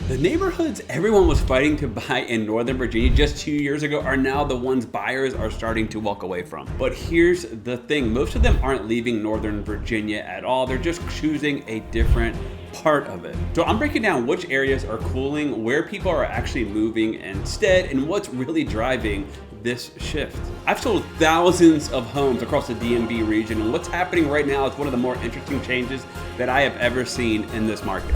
The neighborhoods everyone was fighting to buy in Northern Virginia just 2 years ago are now the ones buyers are starting to walk away from. But here's the thing, most of them aren't leaving Northern Virginia at all. They're just choosing a different part of it. So I'm breaking down which areas are cooling, where people are actually moving instead, and what's really driving this shift. I've sold thousands of homes across the DMV region, and what's happening right now is one of the more interesting changes that I have ever seen in this market.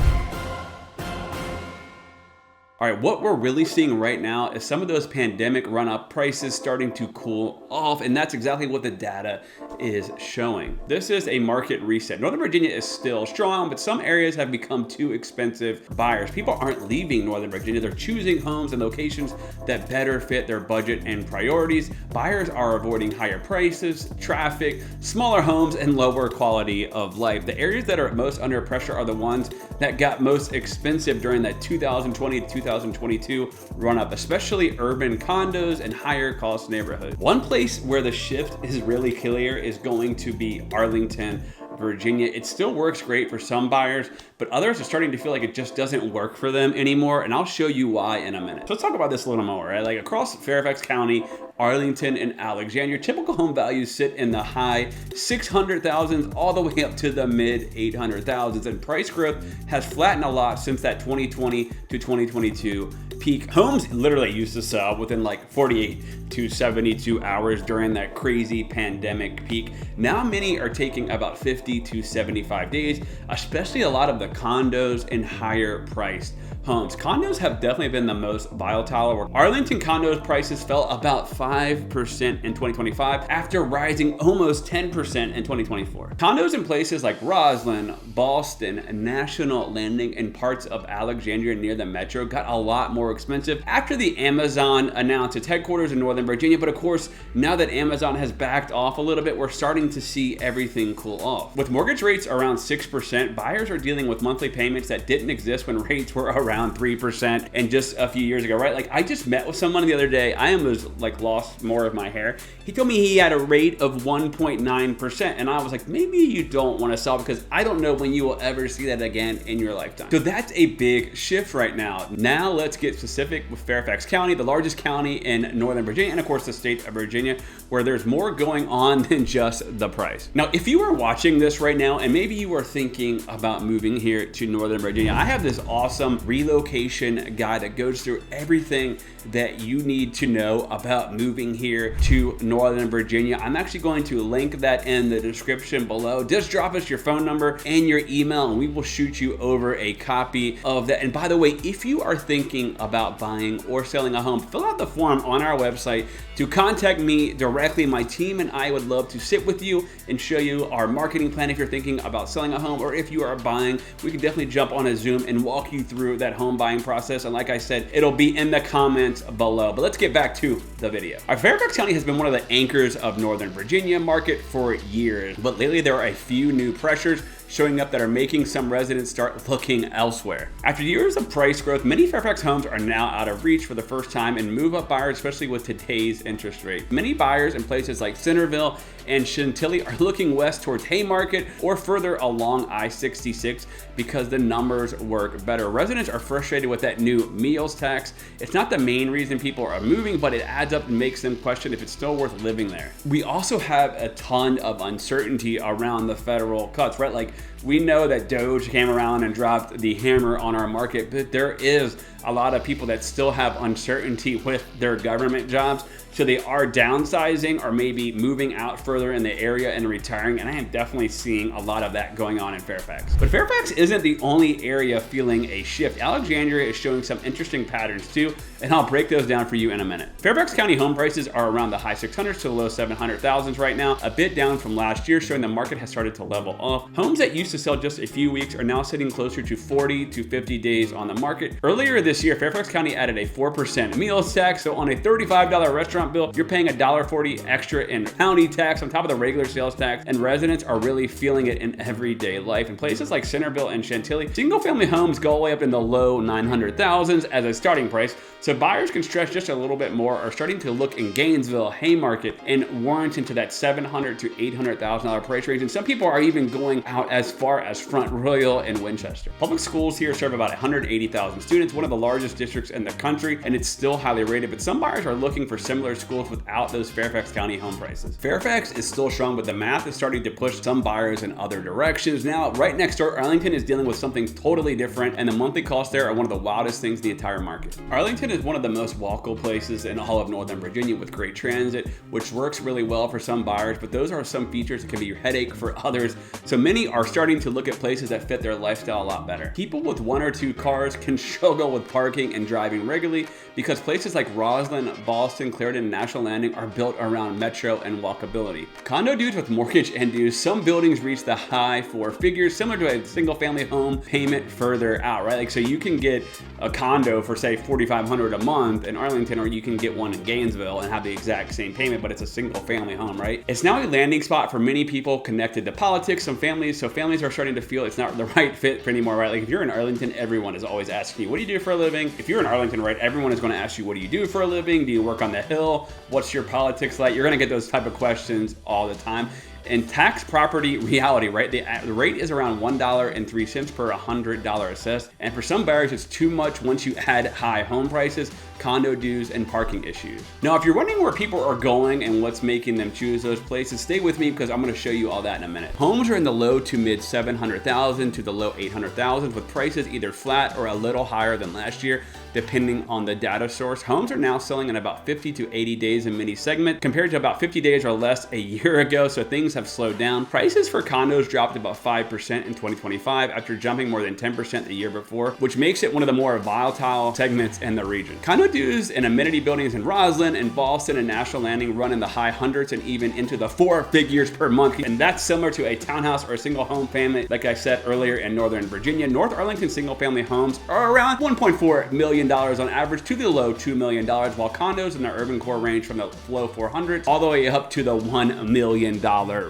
All right, what we're really seeing right now is some of those pandemic run-up prices starting to cool off, and that's exactly what the data is showing. This is a market reset. Northern Virginia is still strong, but some areas have become too expensive buyers. People aren't leaving Northern Virginia. They're choosing homes and locations that better fit their budget and priorities. Buyers are avoiding higher prices, traffic, smaller homes, and lower quality of life. The areas that are most under pressure are the ones that got most expensive during that 2020 to 2022 run up, especially urban condos and higher cost neighborhoods. One place where the shift is really clear is going to be Arlington, Virginia. It still works great for some buyers, but others are starting to feel like it just doesn't work for them anymore, and I'll show you why in a minute. So let's talk about this a little more, right? Like across Fairfax County, Arlington, and Alexandria, typical home values sit in the high 600,000s all the way up to the mid 800,000s, and price growth has flattened a lot since that 2020 to 2022 peak. Homes literally used to sell within like 48 to 72 hours during that crazy pandemic peak. Now many are taking about 50 to 75 days, especially a lot of the condos and higher priced homes. Condos have definitely been the most volatile, where Arlington condos prices fell about 5% in 2025 after rising almost 10% in 2024. Condos in places like Roslyn, Boston, National Landing, and parts of Alexandria near the metro got a lot more expensive after the Amazon announced its headquarters in Northern Virginia. But of course, now that Amazon has backed off a little bit, we're starting to see everything cool off. With mortgage rates around 6%, buyers are dealing with monthly payments that didn't exist when rates were around 3% and just a few years ago, right? Like I just met with someone the other day. I almost like lost more of my hair. He told me he had a rate of 1.9%, and I was like, maybe you don't want to sell because I don't know when you will ever see that again in your lifetime. So that's a big shift right now. Now let's get specific with Fairfax County, the largest county in Northern Virginia, and of course the state of Virginia, where there's more going on than just the price. Now, if you are watching this right now and maybe you are thinking about moving here to Northern Virginia, I have this awesome relocation guide that goes through everything that you need to know about moving here to Northern Virginia. I'm actually going to link that in the description below. Just drop us your phone number and your email and we will shoot you over a copy of that. And by the way, if you are thinking about buying or selling a home, fill out the form on our website to contact me directly. My team and I would love to sit with you and show you our marketing plan if you're thinking about selling a home, or if you are buying, we can definitely jump on a Zoom and walk you through that home buying process. And like I said, it'll be in the comments below. But let's get back to the video. Our Fairfax County has been one of the anchors of Northern Virginia market for years, but lately there are a few new pressures showing up that are making some residents start looking elsewhere. After years of price growth, many Fairfax homes are now out of reach for the first time, and move-up buyers, especially with today's interest rate. Many buyers in places like Centerville and Chantilly are looking west towards Haymarket or further along I-66 because the numbers work better. Residents are frustrated with that new meals tax. It's not the main reason people are moving, but it adds up and makes them question if it's still worth living there. We also have a ton of uncertainty around the federal cuts, right? Like, we know that Doge came around and dropped the hammer on our market, but there is a lot of people that still have uncertainty with their government jobs. So they are downsizing or maybe moving out further in the area and retiring. And I am definitely seeing a lot of that going on in Fairfax. But Fairfax isn't the only area feeling a shift. Alexandria is showing some interesting patterns too, and I'll break those down for you in a minute. Fairfax County home prices are around the high 600s to the low 700,000s right now, a bit down from last year, showing the market has started to level off. Homes that used to sell just a few weeks are now sitting closer to 40 to 50 days on the market. Earlier this year, Fairfax County added a 4% meals tax, so on a $35 restaurant bill, you're paying $1.40 extra in county tax on top of the regular sales tax, and residents are really feeling it in everyday life. In places like Centerville and Chantilly, single-family homes go all the way up in the low 900,000s as a starting price, so buyers can stretch just a little bit more, are starting to look in Gainesville, Haymarket, and Warrenton to that $700,000 to $800,000 price range, and some people are even going out as far as Front Royal and Winchester. Public schools here serve about 180,000 students, one of the largest districts in the country, and it's still highly rated, but some buyers are looking for similar schools without those Fairfax County home prices. Fairfax is still strong, but the math is starting to push some buyers in other directions. Now, right next door, Arlington is dealing with something totally different, and the monthly costs there are one of the wildest things in the entire market. Arlington is one of the most walkable places in all of Northern Virginia with great transit, which works really well for some buyers, but those are some features that can be a headache for others. So many are starting to look at places that fit their lifestyle a lot better. People with 1 or 2 cars can struggle with parking and driving regularly because places like Roslyn, Boston, Clarendon, and National Landing are built around metro and walkability. Condo dues with mortgage and dues, some buildings reach the high 4 figures, similar to a single family home payment further out, right? Like, so you can get a condo for say $4,500 a month in Arlington, or you can get one in Gainesville and have the exact same payment, but it's a single family home, right? It's now a landing spot for many people connected to politics, some families. So families are starting to feel it's not the right fit for anymore, right? Like if you're in Arlington, everyone is always asking you, what do you do for a living? If you're in Arlington, right, everyone is going to ask you, what do you do for a living? Do you work on the Hill? What's your politics like? You're going to get those type of questions all the time. And tax property reality, right? The rate is around $1.03 per $100 assessed. And for some buyers, it's too much once you add high home prices, condo dues, and parking issues. Now, if you're wondering where people are going and what's making them choose those places, stay with me because I'm going to show you all that in a minute. Homes are in the low to mid 700,000 to the low 800,000 with prices either flat or a little higher than last year, depending on the data source. Homes are now selling in about 50 to 80 days in many segments compared to about 50 days or less a year ago. So things have slowed down. Prices for condos dropped about 5% in 2025 after jumping more than 10% the year before, which makes it one of the more volatile segments in the region. Condo dues in amenity buildings in Roslyn and Boston and National Landing run in the high hundreds and even into the 4 figures per month. And that's similar to a townhouse or a single home family, like I said earlier in Northern Virginia. North Arlington single family homes are around $1.4 million on average to the low $2 million, while condos in the urban core range from the low 400s all the way up to the $1 million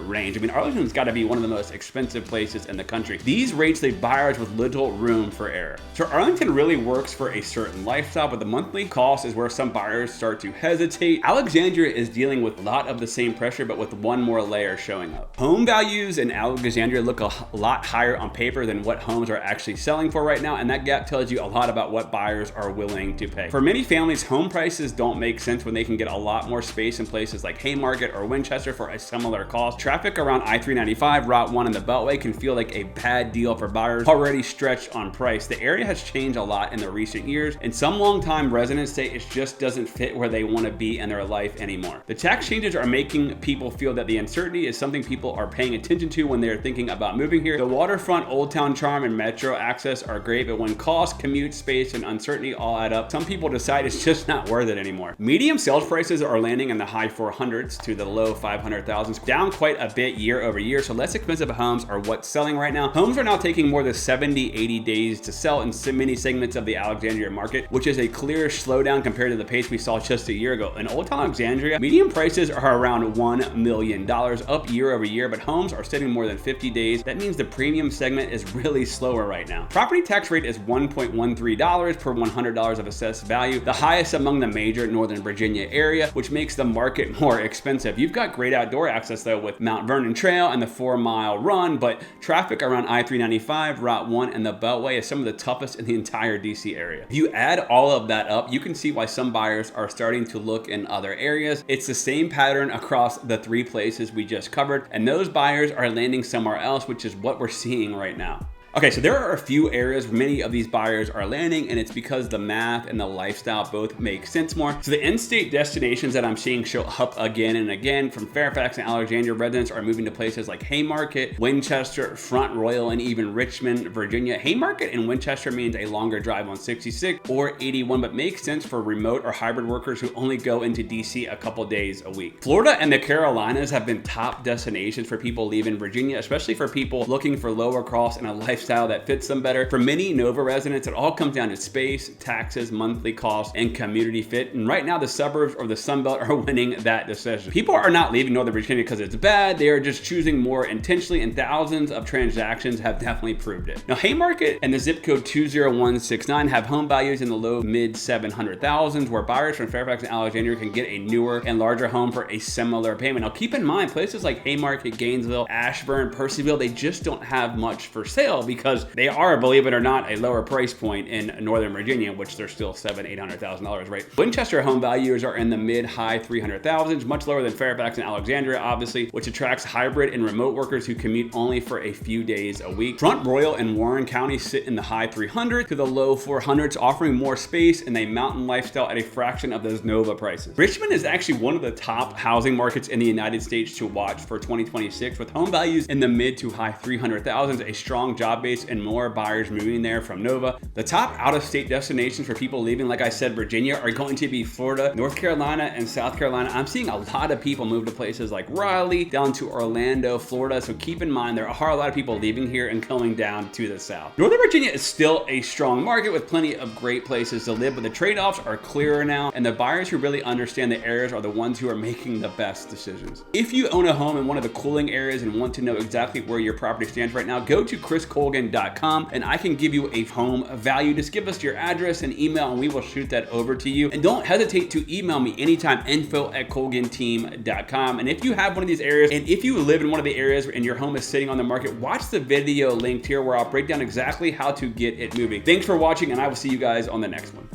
range. I mean, Arlington's got to be one of the most expensive places in the country. These rates leave buyers with little room for error. So Arlington really works for a certain lifestyle, but the monthly cost is where some buyers start to hesitate. Alexandria is dealing with a lot of the same pressure, but with one more layer showing up. Home values in Alexandria look a lot higher on paper than what homes are actually selling for right now, and that gap tells you a lot about what buyers are willing to pay. For many families, home prices don't make sense when they can get a lot more space in places like Haymarket or Winchester for a similar cost. Traffic around I-395, Route 1, and the Beltway can feel like a bad deal for buyers already stretched on price. The area has changed a lot in the recent years, and some longtime residents say it just doesn't fit where they want to be in their life anymore. The tax changes are making people feel that the uncertainty is something people are paying attention to when they're thinking about moving here. The waterfront, Old Town charm, and metro access are great, but when cost, commute, space, and uncertainty all add up, some people decide it's just not worth it anymore. Medium sales prices are landing in the high 400s to the low 500,000s, down quite a bit year over year, so less expensive homes are what's selling right now. Homes are now taking more than 70-80 days to sell in so many segments of the Alexandria market, which is a clear slowdown compared to the pace we saw just a year ago. In Old Town Alexandria, median prices are around $1 million, up year over year, but homes are sitting more than 50 days. That means the premium segment is really slower right now. Property tax rate is $1.13 per $100 of assessed value, the highest among the major Northern Virginia area, which makes the market more expensive. You've got great outdoor access though with Mount Vernon Trail and the 4-mile run, but traffic around I-395, Route 1, and the Beltway is some of the toughest in the entire DC area. If you add all of that up, you can see why some buyers are starting to look in other areas. It's the same pattern across the 3 places we just covered, and those buyers are landing somewhere else, which is what we're seeing right now. Okay, so there are a few areas where many of these buyers are landing, and it's because the math and the lifestyle both make sense more. So the in-state destinations that I'm seeing show up again and again from Fairfax and Alexandria residents are moving to places like Haymarket, Winchester, Front Royal, and even Richmond, Virginia. Haymarket and Winchester means a longer drive on 66 or 81, but makes sense for remote or hybrid workers who only go into DC a couple days a week. Florida and the Carolinas have been top destinations for people leaving Virginia, especially for people looking for lower costs and a lifestyle lifestyle that fits them better. For many Nova residents, it all comes down to space, taxes, monthly costs, and community fit. And right now, the suburbs or the Sun Belt are winning that decision. People are not leaving Northern Virginia because it's bad. They are just choosing more intentionally, and thousands of transactions have definitely proved it. Now, Haymarket and the zip code 20169 have home values in the low mid 700,000s, where buyers from Fairfax and Alexandria can get a newer and larger home for a similar payment. Now, keep in mind, places like Haymarket, Gainesville, Ashburn, Percyville, they just don't have much for sale because they are, believe it or not, a lower price point in Northern Virginia, which they're still $700,000-$800,000, right? Winchester home values are in the mid-high 300,000s, much lower than Fairfax and Alexandria, obviously, which attracts hybrid and remote workers who commute only for a few days a week. Front Royal and Warren County sit in the high 300s to the low 400s, offering more space and a mountain lifestyle at a fraction of those Nova prices. Richmond is actually one of the top housing markets in the United States to watch for 2026, with home values in the mid to high 300,000s, a strong job base, and more buyers moving there from Nova. The top out-of-state destinations for people leaving, like I said, Virginia, are going to be Florida, North Carolina, and South Carolina. I'm seeing a lot of people move to places like Raleigh, down to Orlando, Florida, so keep in mind there are a lot of people leaving here and going down to the south. Northern Virginia is still a strong market with plenty of great places to live, but the trade-offs are clearer now, and the buyers who really understand the areas are the ones who are making the best decisions. If you own a home in one of the cooling areas and want to know exactly where your property stands right now, go to chriscolgan.com and I can give you a home value. Just give us your address and email and we will shoot that over to you. And don't hesitate to email me anytime, info@colganteam.com. And if you have one of these areas, and if you live in one of the areas and your home is sitting on the market, watch the video linked here where I'll break down exactly how to get it moving. Thanks for watching, and I will see you guys on the next one.